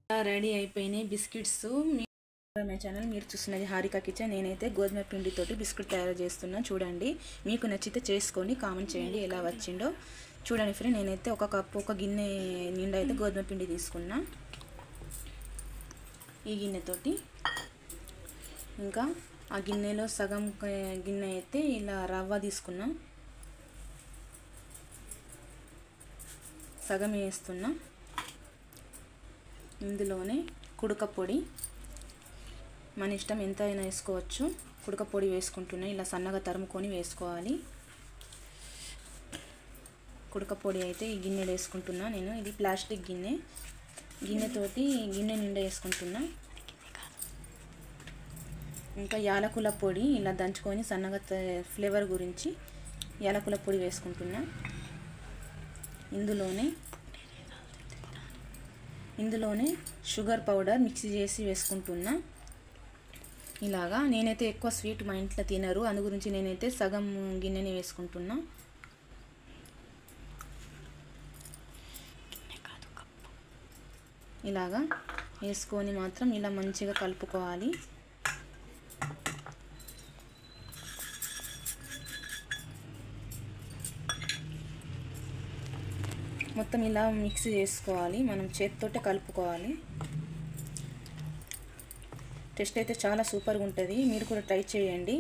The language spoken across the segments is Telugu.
రెడీ అయిపోయినాయి బిస్కెట్స్. మై ఛానల్ మీరు చూస్తున్నది హారిక కిచెన్. నేనైతే గోధుమ పిండితోటి బిస్కెట్ తయారు చేస్తున్నా. చూడండి, మీకు నచ్చితే చేసుకొని కామెంట్ చేయండి ఎలా వచ్చిందో. చూడండి ఫ్రెండ్, నేనైతే ఒక గిన్నె నిండా అయితే గోధుమ పిండి తీసుకున్నా. ఈ గిన్నెతోటి ఇంకా ఆ గిన్నెలో సగం గిన్నె అయితే ఇలా రవ్వ తీసుకున్నా. సగం వేస్తున్నా. ఇందులోనే కుడక పొడి, మన ఇష్టం ఎంత అయినా వేసుకోవచ్చు. కుడక పొడి వేసుకుంటున్నా. ఇలా సన్నగా తరుముకొని వేసుకోవాలి. కుడక పొడి అయితే ఈ గిన్నెలో వేసుకుంటున్నా నేను. ఇది ప్లాస్టిక్ గిన్నెతోటి గిన్నె నిండా వేసుకుంటున్నా. ఇంకా యాలకుల పొడి ఇలా దంచుకొని సన్నగా ఫ్లేవర్ గురించి యాలకుల పొడి వేసుకుంటున్నా. ఇందులోనే షుగర్ పౌడర్ మిక్సీ చేసి వేసుకుంటున్నా. ఇలాగా నేనైతే ఎక్కువ స్వీట్ మా ఇంట్లో తినరు, అందు గురించి నేనైతే సగం గిన్నెని వేసుకుంటున్నా. ఇలాగా వేసుకొని మాత్రం ఇలా మంచిగా కలుపుకోవాలి. మొత్తం ఇలా మిక్స్ చేసుకోవాలి. మనం చేతితోటే కలుపుకోవాలి. టేస్ట్ అయితే చాలా సూపర్గా ఉంటుంది. మీరు కూడా ట్రై చేయండి.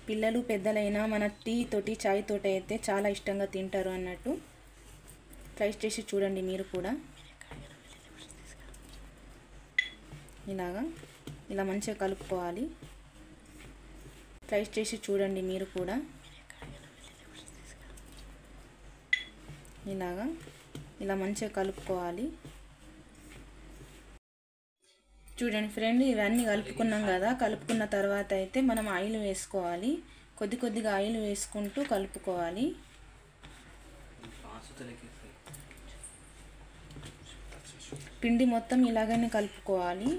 పిల్లలు పెద్దలైనా మన టీ తోటి చాయ్ తోటి అయితే చాలా ఇష్టంగా తింటారు అన్నట్టు. ట్రై చేసి చూడండి మీరు కూడా. ఇలా మంచిగా కలుపుకోవాలి. ట్రై చేసి చూడండి మీరు కూడా. ఇలా మంచిగా కలుపుకోవాలి. చూడండి ఫ్రెండ్, ఇవన్నీ కలుపుకున్నాం కదా. కలుపుకున్న తర్వాత అయితే మనం ఆయిల్ వేసుకోవాలి. కొద్దిగా ఆయిల్ వేసుకుంటూ కలుపుకోవాలి. పిండి మొత్తం ఇలాగనే కలుపుకోవాలి.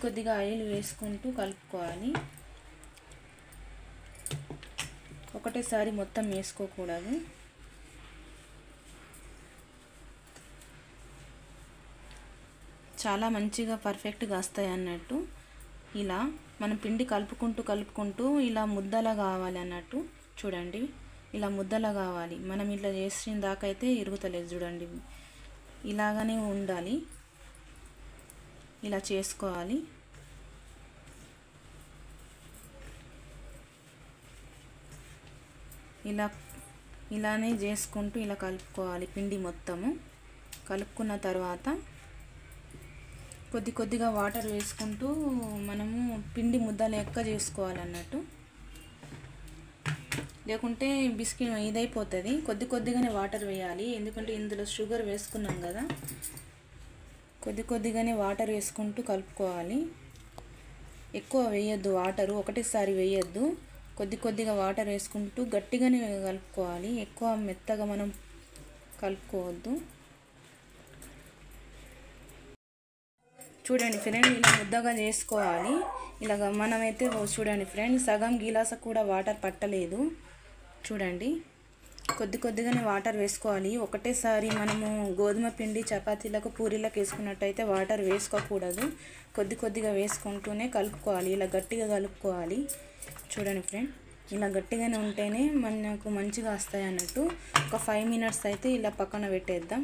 కొద్దిగా ఆయిల్ వేసుకుంటూ కలుపుకోవాలి. ఒకటేసారి మొత్తం వేసుకోకూడదు. చాలా మంచిగా పర్ఫెక్ట్గా వస్తాయి అన్నట్టు. ఇలా మనం పిండి కలుపుకుంటూ ఇలా ముద్దలా కావాలి అన్నట్టు. చూడండి, ఇలా ముద్దలా కావాలి. మనం ఇట్లా చేసిన దాకా అయితే ఇరుగుతలేదు. చూడండి, ఇలాగనే ఉండాలి. ఇలా చేసుకోవాలి. ఇలానే చేసుకుంటూ ఇలా కలుపుకోవాలి. పిండి మొత్తము కలుపుకున్న తర్వాత కొద్దిగా వాటర్ వేసుకుంటూ మనము పిండి ముద్ద లెక్క చేసుకోవాలన్నట్టు. లేకుంటే బిస్కెట్ ఇదైపోతుంది. కొద్దిగానే వాటర్ వేయాలి, ఎందుకంటే ఇందులో షుగర్ వేసుకున్నాం కదా. కొద్దిగానే వాటర్ వేసుకుంటూ కలుపుకోవాలి. ఎక్కువ వేయొద్దు వాటరు, ఒకటేసారి వేయొద్దు. కొద్దిగా వాటర్ వేసుకుంటూ గట్టిగానే కలుపుకోవాలి. ఎక్కువ మెత్తగా మనం కలుపుకోవద్దు. చూడండి ఫ్రెండ్, ఇలా ముద్దగా చేసుకోవాలి. ఇలాగ మనమైతే చూడండి ఫ్రెండ్, సగం గిలాస కూడా వాటర్ పట్టలేదు. చూడండి, కొద్దిగానే వాటర్ వేసుకోవాలి. ఒకటేసారి మనము గోధుమ పిండి చపాతీలకు పూరీలకు వేసుకున్నట్టయితే వాటర్ వేసుకోకూడదు. కొద్దిగా వేసుకుంటూనే కలుపుకోవాలి. ఇలా గట్టిగా కలుపుకోవాలి. చూడండి ఫ్రెండ్, ఇలా గట్టిగానే ఉంటేనే మనకు మంచిగా వస్తాయి అన్నట్టు. ఒక 5 మినిట్స్ అయితే ఇలా పక్కన పెట్టేద్దాం.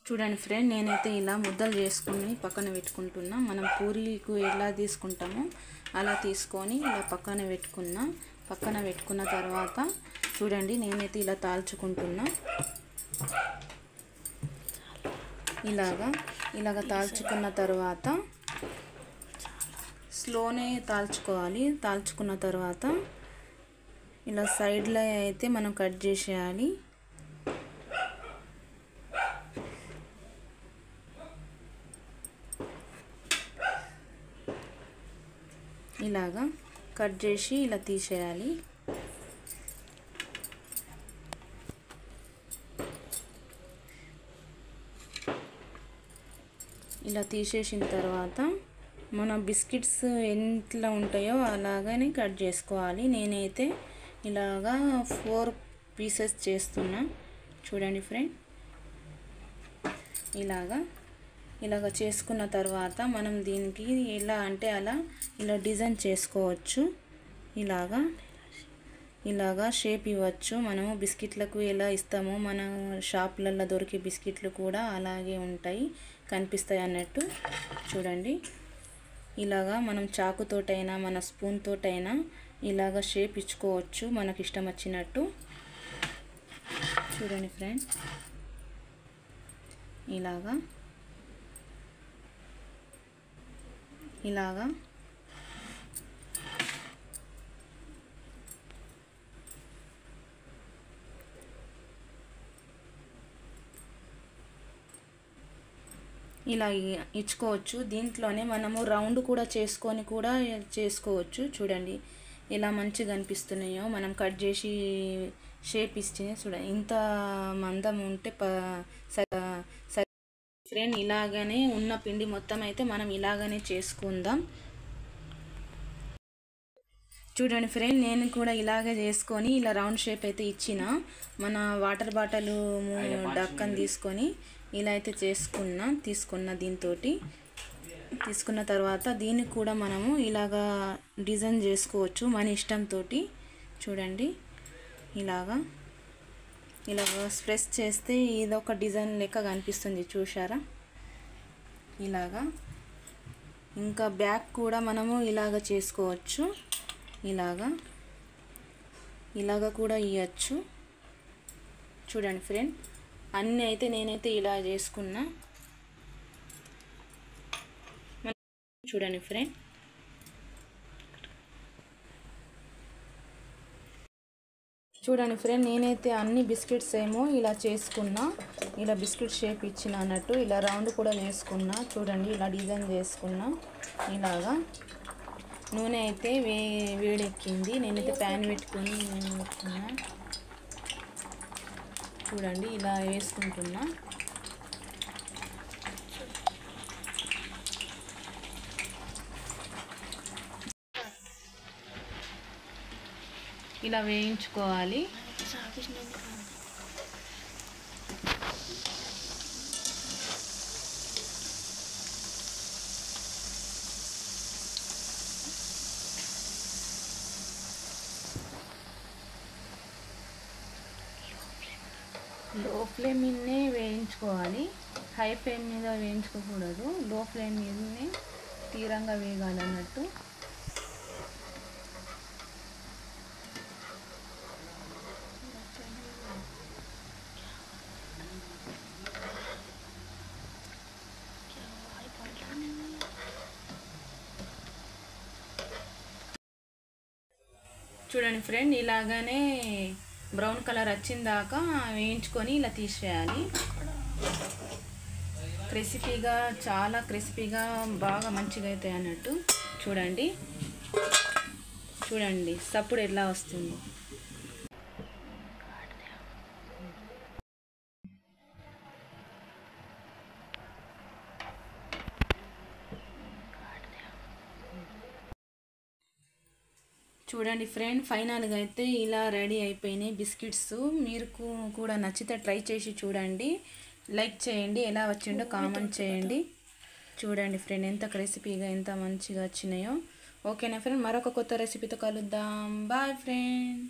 చూడండి ఫ్రెండ్, నేనైతే ఇలా ముద్దలు చేసుకుని పక్కన పెట్టుకుంటున్నా. మనం పూరీకు ఎలా తీసుకుంటామో అలా తీసుకొని ఇలా పక్కన పెట్టుకున్న తర్వాత చూడండి, నేనైతే ఇలా తాల్చుకుంటున్నా. ఇలాగా తాల్చుకున్న తర్వాత స్లోనే తాల్చుకోవాలి. తాల్చుకున్న తర్వాత ఇలా సైడ్లో అయితే మనం కట్ చేసేయాలి. ఇలాగా కట్ చేసి ఇలా తీసేయాలి. ఇలా తీసేసిన తర్వాత మన బిస్కెట్స్ ఎంతలా ఉంటాయో అలాగనే కట్ చేసుకోవాలి. నేనైతే ఇలాగా 4 పీసెస్ చేస్తున్నా. చూడండి ఫ్రెండ్, ఇలాగా చేసుకున్న తర్వాత మనం దీనికి ఎలా అంటే అలా ఇలా డిజైన్ చేసుకోవచ్చు. ఇలాగా షేప్ ఇవ్వచ్చు. మనము బిస్కెట్లకు ఎలా ఇస్తామో మన షాపులలో దొరికే బిస్కెట్లు కూడా అలాగే ఉంటాయి, కనిపిస్తాయి అన్నట్టు. చూడండి, ఇలాగా మనం చాకుతోటైనా మన స్పూన్ తోటైనా ఇలాగా షేప్ ఇచ్చుకోవచ్చు మనకి ఇష్టం వచ్చినట్టు. చూడండి ఫ్రెండ్స్, ఇలాగా ఇలా ఇచ్చుకోవచ్చు. దీంట్లోనే మనము రౌండ్ కూడా చేసుకోవచ్చు. చూడండి ఎలా మంచిగా అనిపిస్తున్నాయో. మనం కట్ చేసి షేప్ ఇస్తే చూడండి ఇంత మందం ఉంటే ఫ్రెండ్, ఇలాగనే ఉన్న పిండి మొత్తం అయితే మనం ఇలాగనే చేసుకుందాం. చూడండి ఫ్రెండ్, నేను కూడా ఇలాగే చేసుకొని ఇలా రౌండ్ షేప్ అయితే ఇచ్చిన. మన వాటర్ బాటిల్ డక్కని తీసుకొని ఇలా అయితే తీసుకున్న దీంతో తీసుకున్న తర్వాత దీనికి కూడా మనము ఇలాగా డిజైన్ చేసుకోవచ్చు మన ఇష్టంతో. చూడండి, ఇలాగా ప్రెస్ చేస్తే ఇదొక డిజైన్ లెక్క కనిపిస్తుంది, చూశారా? ఇలాగా ఇంకా బ్యాక్ కూడా మనము ఇలాగ చేసుకోవచ్చు. ఇలాగా కూడా ఇవ్వచ్చు. చూడండి ఫ్రెండ్, అన్నీ అయితే నేనైతే ఇలా చేసుకున్నా. చూడండి ఫ్రెండ్, నేనైతే అన్ని బిస్కెట్స్ ఏమో ఇలా చేసుకున్నా. ఇలా బిస్కెట్ షేప్ ఇచ్చిన అన్నట్టు ఇలా రౌండ్ కూడా చేసుకున్నా. చూడండి, ఇలా డిజైన్ చేసుకున్నా. ఇలాగా నూనె అయితే వేడెక్కింది. నేనైతే ప్యాన్ పెట్టుకున్నా. చూడండి, ఇలా వేసుకుంటున్నా. ఇలా వేయించుకోవాలి. లో ఫ్లేమ్ మీదనే వేయించుకోవాలి. హై ఫ్లేమ్ మీద వేయించుకోకూడదు. లో ఫ్లేమ్ మీదనే తీరంగా వేగాలన్నట్టు. చూడండి ఫ్రెండ్, ఇలాగానే బ్రౌన్ కలర్ వచ్చిందాకా వేయించుకొని ఇలా తీసేయాలి. క్రిస్పీగా, చాలా క్రిస్పీగా బాగా మంచిగా అవుతాయి అన్నట్టు. చూడండి సప్పుడు ఎలా వస్తుంది. చూడండి ఫ్రెండ్, ఫైనల్గా అయితే ఇలా రెడీ అయిపోయినాయి బిస్కెట్స్. మీరు కూడా నచ్చితే ట్రై చేసి చూడండి. లైక్ చేయండి, ఎలా వచ్చిందో కామెంట్ చేయండి. చూడండి ఫ్రెండ్, ఎంత క్రిస్పీగా ఎంత మంచిగా వచ్చినాయో. ఓకేనా ఫ్రెండ్, మరొక కొత్త రెసిపీతో కలుద్దాం. Boy friend.